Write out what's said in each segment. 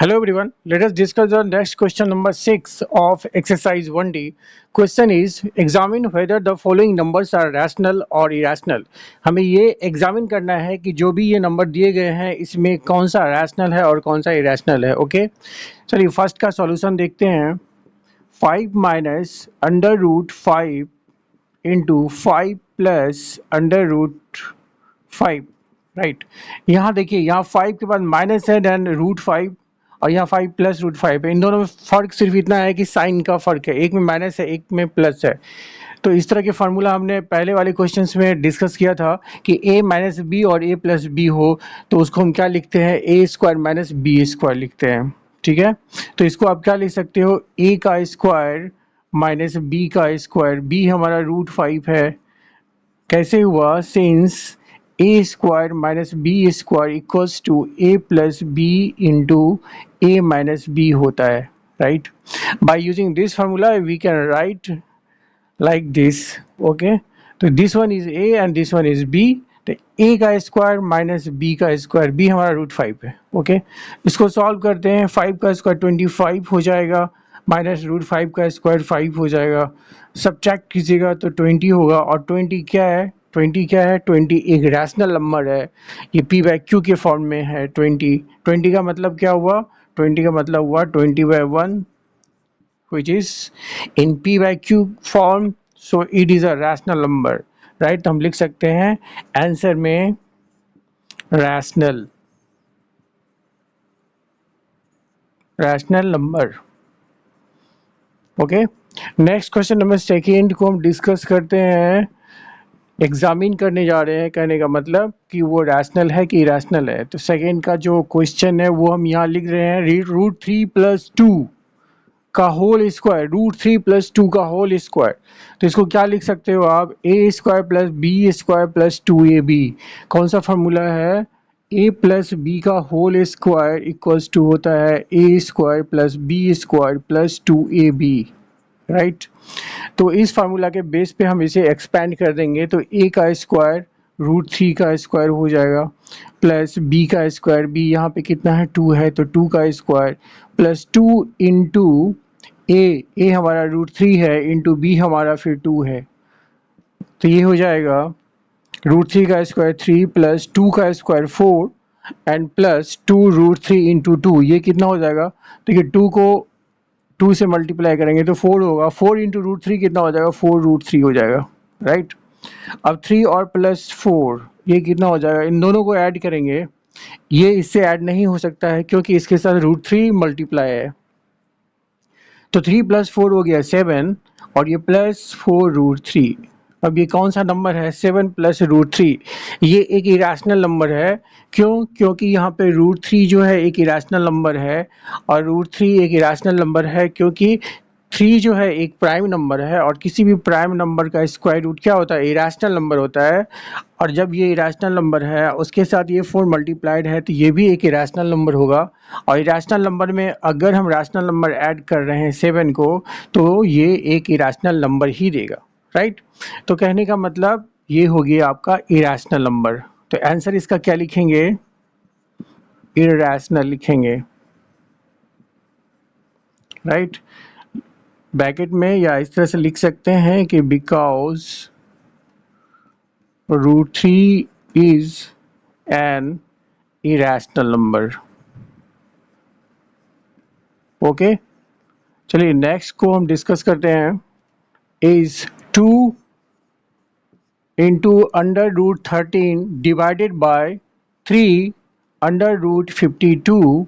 Hello everyone, let us discuss the next question number 6 of exercise 1D. Question is examine whether the following numbers are rational or irrational. हमें ये examine करना है कि जो भी ये नंबर दिए गए हैं इसमें कौन सा रैशनल है और कौन सा इरेशनल है. ओके, चलिए फर्स्ट का सॉल्यूशन देखते हैं. 5 minus under root 5 into 5 plus under root 5. Right, यहाँ देखिए, यहाँ 5 के बाद माइनस है देन रूट 5 और यहाँ 5 प्लस रूट 5 है. इन दोनों में फर्क सिर्फ इतना है कि साइन का फर्क है, एक में माइनस है एक में प्लस है. तो इस तरह के फार्मूला हमने पहले वाले क्वेश्चंस में डिस्कस किया था कि a माइनस बी और a प्लस बी हो तो उसको हम क्या लिखते हैं, a square minus B square लिखते हैं. ठीक है, तो इसको आप क्या लिख सकते हो, a का स्क्वायर माइनस b का स्क्वायर. b हमारा रूट 5 है. कैसे हुआ, since a square minus B square equals to a plus B into a minus B होता है. Right, by using this formula we can write like this. Okay, तो this one is a and this one is b. तो a का square minus b का square, b हमारा root 5 है. Okay, इसको solve करते हैं. 5 का स्क्वायर 25 हो जाएगा माइनस रूट 5 का स्क्वायर 5 हो जाएगा. सब्ट्रैक्ट कीजिएगा तो 20 होगा. और 20 क्या है, 20 क्या है, 20 एक रैशनल नंबर है. ये p बाई q के फॉर्म में है. 20 का मतलब क्या हुआ, 20 का मतलब हुआ 20/1 which is in p by q form, so it is a rational number. right, तो हम लिख सकते हैं आंसर में rational number. Okay, next question number second को हम डिस्कस करते हैं. एग्जामिन करने जा रहे हैं, कहने का मतलब कि वो रैशनल है कि इरेशनल है. तो सेकेंड का जो क्वेश्चन है वो हम यहाँ लिख रहे हैं, रूट 3 प्लस 2 का होल स्क्वायर, रूट 3 प्लस 2 का होल स्क्वायर. तो इसको क्या लिख सकते हो आप, A square plus B square plus 2ab. कौन सा फॉर्मूला है, a प्लस बी का होल स्क्वायर इक्वल्स टू होता है A square plus B square plus 2ab. Right, तो इस फार्मूला के बेस पे हम इसे एक्सपेंड कर देंगे. तो a का स्क्वायर रूट 3 का स्क्वायर हो जाएगा प्लस b का स्क्वायर, b यहाँ पे कितना है 2 है तो 2 का स्क्वायर प्लस 2 इंटू ए हमारा रूट 3 है इंटू बी हमारा फिर 2 है. तो ये हो जाएगा रूट 3 का स्क्वायर 3 प्लस 2 का square 4 and plus 2 root 3 into 2. ये कितना हो जाएगा, तो ये 2 को 2 से मल्टीप्लाई करेंगे तो 4 होगा. 4 इंटू रूट 3 कितना हो जाएगा, 4 रूट 3 हो जाएगा. राइट, अब 3 और प्लस 4 ये कितना हो जाएगा, इन दोनों को ऐड करेंगे. ये इससे ऐड नहीं हो सकता है क्योंकि इसके साथ रूट 3 मल्टीप्लाई है. तो 3 प्लस 4 हो गया 7 और ये प्लस 4 रूट 3. अब ये कौन सा नंबर है, 7 प्लस रूट 3. ये एक इरेशनल नंबर है. क्यों, क्योंकि यहाँ पे रूट 3 जो है एक इरेशनल नंबर है और रूट 3 एक इरेशनल नंबर है क्योंकि 3 जो है एक प्राइम नंबर है और किसी भी प्राइम नंबर का स्क्वायर रूट क्या होता है, इरेशनल नंबर होता है. और जब ये इरेशनल नंबर है उसके साथ ये 4 मल्टीप्लाइड है तो ये भी एक इरेशनल नंबर होगा. और इरेशनल नंबर में अगर हम रैशनल नंबर ऐड कर रहे हैं 7 को तो ये एक इरेशनल नंबर ही देगा. राइट, तो कहने का मतलब ये हो गया आपका इरेशनल नंबर. तो आंसर इसका क्या लिखेंगे, इरेशनल लिखेंगे. राइट, ब्रैकेट में या इस तरह से लिख सकते हैं कि because root 3 is an irrational number. Okay, चलिए नेक्स्ट को हम डिस्कस करते हैं. Is 2 into under root 13 divided by 3 under root 52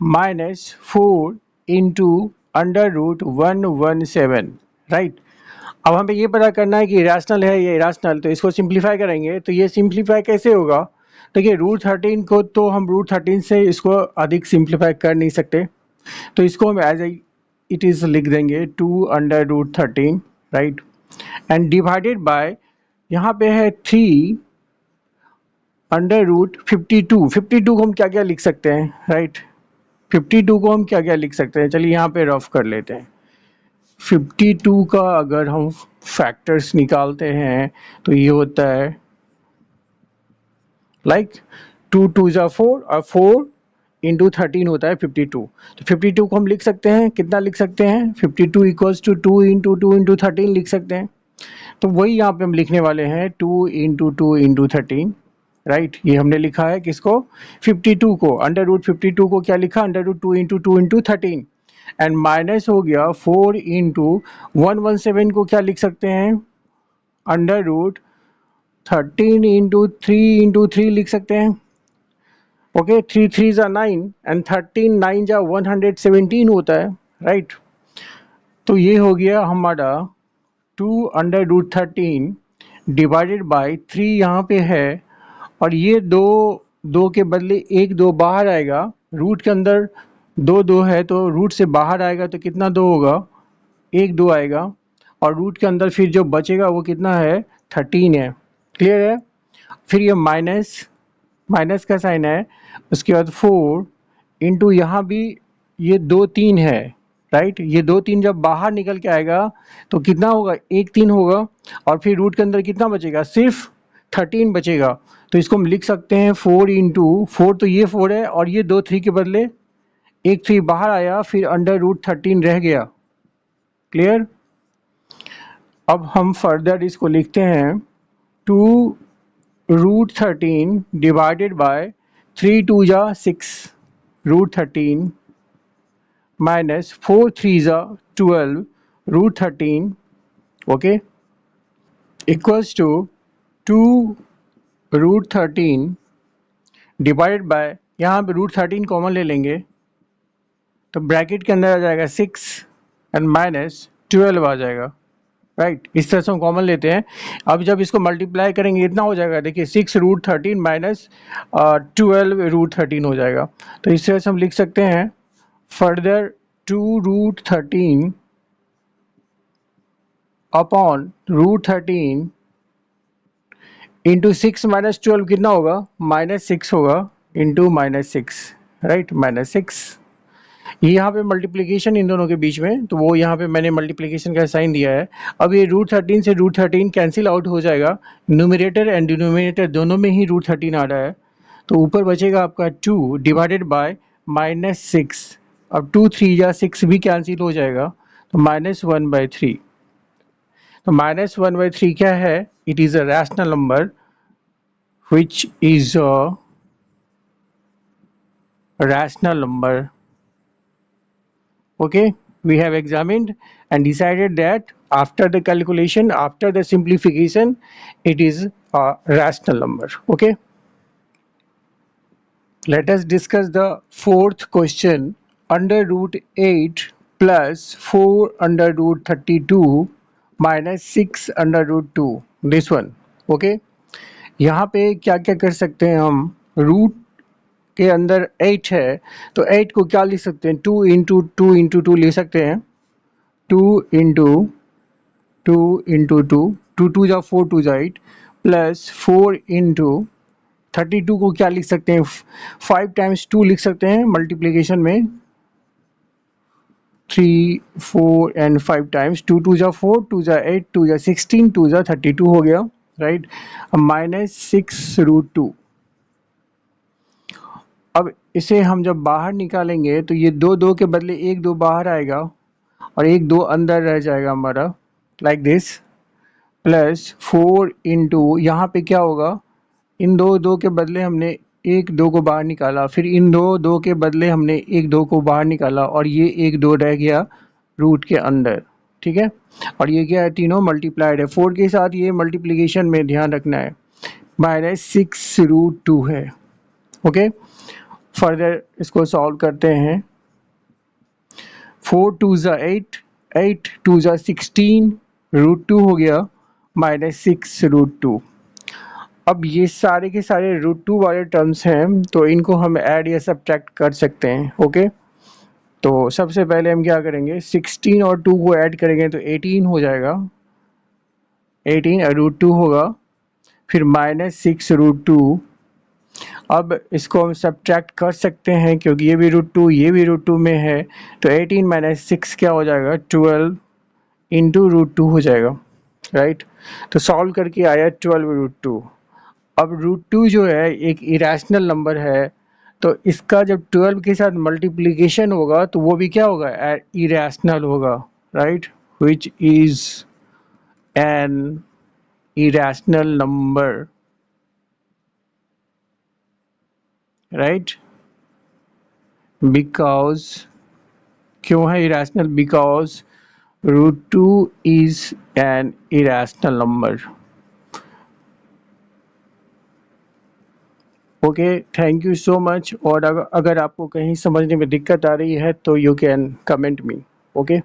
minus 4 into under root 117. Right, अब हमें ये पता करना है कि रैशनल है या इरेशनल. तो इसको सिंप्लीफाई करेंगे. तो ये सिंप्लीफाई कैसे होगा, देखिए रूट 13 को तो हम रूट 13 से इसको अधिक सिंप्लीफाई कर नहीं सकते. तो इसको हम एज इट इज लिख देंगे 2 under root 13. Right, and divided by यहाँ पे है 3 अंडर रूट 52. 52 को हम क्या क्या लिख सकते हैं, राइट, 52 को हम क्या क्या लिख सकते हैं, चलिए यहाँ पे रफ कर लेते हैं. 52 का अगर हम फैक्टर्स निकालते हैं तो ये होता है लाइक 2 2 जा 4 और 4 इंटू 13 होता है 52। तो 52 को हम लिख सकते हैं, कितना लिख सकते हैं, 52 इक्वल्स टू 2 इंटू 2 इंटू 13 लिख सकते हैं। तो वही यहाँ पे हम लिखने वाले हैं 2 इंटू 2 इंटू 13, राइट। ये हमने लिखा है किसको, 52 को, अंडर रूट 52 को क्या लिखा, under root 2 into 2 into 13, and minus हो गया 4 इंटू 117 को क्या लिख सकते हैं, अंडर रूट 13 इंटू 3 इंटू 3 लिख सकते हैं। ओके, 3 3 जा 9 एंड 13 9 जा 117 होता है, राइट। तो ये हो गया हमारा 2 अंडर रूट 13 डिवाइडेड बाय 3 यहाँ पे है, और ये दो दो के बदले एक दो बाहर आएगा, रूट के अंदर दो दो है तो रूट से बाहर आएगा तो कितना दो होगा, एक दो आएगा, और रूट के अंदर फिर जो बचेगा वो कितना है, 13 है। क्लियर है। फिर ये माइनस, माइनस का साइन है, उसके बाद 4 इंटू यहाँ भी ये 2 3 है, राइट। ये 2 3 जब बाहर निकल के आएगा तो कितना होगा, 1 3 होगा, और फिर रूट के अंदर कितना बचेगा, सिर्फ 13 बचेगा। तो इसको हम लिख सकते हैं 4 इंटू 4, तो ये 4 है और ये 2 3 के बदले एक 3 बाहर आया, फिर अंडर रूट 13 रह गया। क्लियर। अब हम फर्दर इसको लिखते हैं 2 रूट 13 डिवाइडेड बाय 3 2 जा 6 रूट 13 माइनस 4 3 जा 12 root 13, okay, equals to 2 root 13 divided by, यहाँ पे रूट 13 कॉमन ले लेंगे तो ब्रैकेट के अंदर आ जाएगा 6 एंड माइनस 12 आ जाएगा, राइट। इस तरह से हम कॉमन लेते हैं। अब जब इसको मल्टीप्लाई करेंगे इतना हो जाएगा, देखिए 6 रूट 13 माइनस 12 रूट 13 हो जाएगा। तो इस तरह से हम लिख सकते हैं further 2 root 13 upon root 13 into 6 minus 12 कितना होगा, -6 होगा, इंटू -6, राइट, -6। ये यहाँ पे मल्टीप्लिकेशन इन दोनों के बीच में, तो वो यहाँ पे मैंने मल्टीप्लिकेशन का साइन दिया है। अब ये रूट 13 से रूट 13 कैंसिल आउट हो जाएगा, न्यूमरेटर एंड डिनोमिनेटर दोनों में ही रूट 13 आ रहा है, तो ऊपर बचेगा आपका 2 डिवाइडेड बाय -6। अब 2 3 या 6 भी कैंसिल हो जाएगा, तो -1/3। तो -1/3 क्या है, it is a rational number which is a rational number. Okay, we have examined and decided that after the calculation, after the simplification, it is a rational number. Okay, let us discuss the fourth question. Under root 8 plus 4 under root 32 minus 6 under root 2, this one. Okay, यहाँ पे क्या क्या कर सकते हैं हम, root के अंदर 8 है तो 8 को क्या लिख सकते हैं, 2 इंटू 2 इंटू 2 ले सकते हैं, 2 इंटू 2 इंटू 2, 2 2 जा 4 2 जा 8, प्लस 4 इंटू 32 को क्या लिख सकते हैं, 5 टाइम्स 2 लिख सकते हैं मल्टीप्लिकेशन में, 3 4 एंड 5 टाइम्स, 2 2 जा 4 2 जा 8 2 जा 16 2 जा 32 हो गया, राइट। -6 रूट 2। अब इसे हम जब बाहर निकालेंगे तो ये 2 2 के बदले एक 2 बाहर आएगा और एक 2 अंदर रह जाएगा हमारा, लाइक दिस, प्लस 4 इंटू यहाँ पे क्या होगा, इन 2 2 के बदले हमने एक 2 को बाहर निकाला, फिर इन 2 2 के बदले हमने एक 2 को बाहर निकाला और ये एक 2 रह गया रूट के अंदर, ठीक है। और ये क्या है, तीनों मल्टीप्लाइड है, 4 के साथ ये मल्टीप्लिकेशन में ध्यान रखना है, -6 रूट 2 है। ओके, फर्दर इसको सॉल्व करते हैं, 4 2 जा 8 8 2 जा 16 रूट 2 हो गया, -6 रूट 2। अब ये सारे के सारे रूट 2 वाले टर्म्स हैं तो इनको हम ऐड या सब्ट्रैक्ट कर सकते हैं। ओके, तो सबसे पहले हम क्या करेंगे, 16 और 2 को ऐड करेंगे तो 18 हो जाएगा, 18 रूट 2 होगा, फिर -6 रूट 2। अब इसको हम सब्ट्रैक्ट कर सकते हैं क्योंकि ये भी रूट 2 ये भी रूट 2 में है, तो 18 - 6 क्या हो जाएगा, 12 इंटू रूट 2 हो जाएगा, राइट। तो सॉल्व करके आया 12 रूट 2। अब रूट 2 जो है एक इरेशनल नंबर है, तो इसका जब 12 के साथ मल्टीप्लिकेशन होगा तो वो भी क्या होगा, इरेशनल होगा, right, which is an irrational number, right? Because क्यों है irrational? Because root 2 is an irrational number. Okay, thank you so much. और अगर आपको कहीं समझने में दिक्कत आ रही है तो you can comment me. Okay.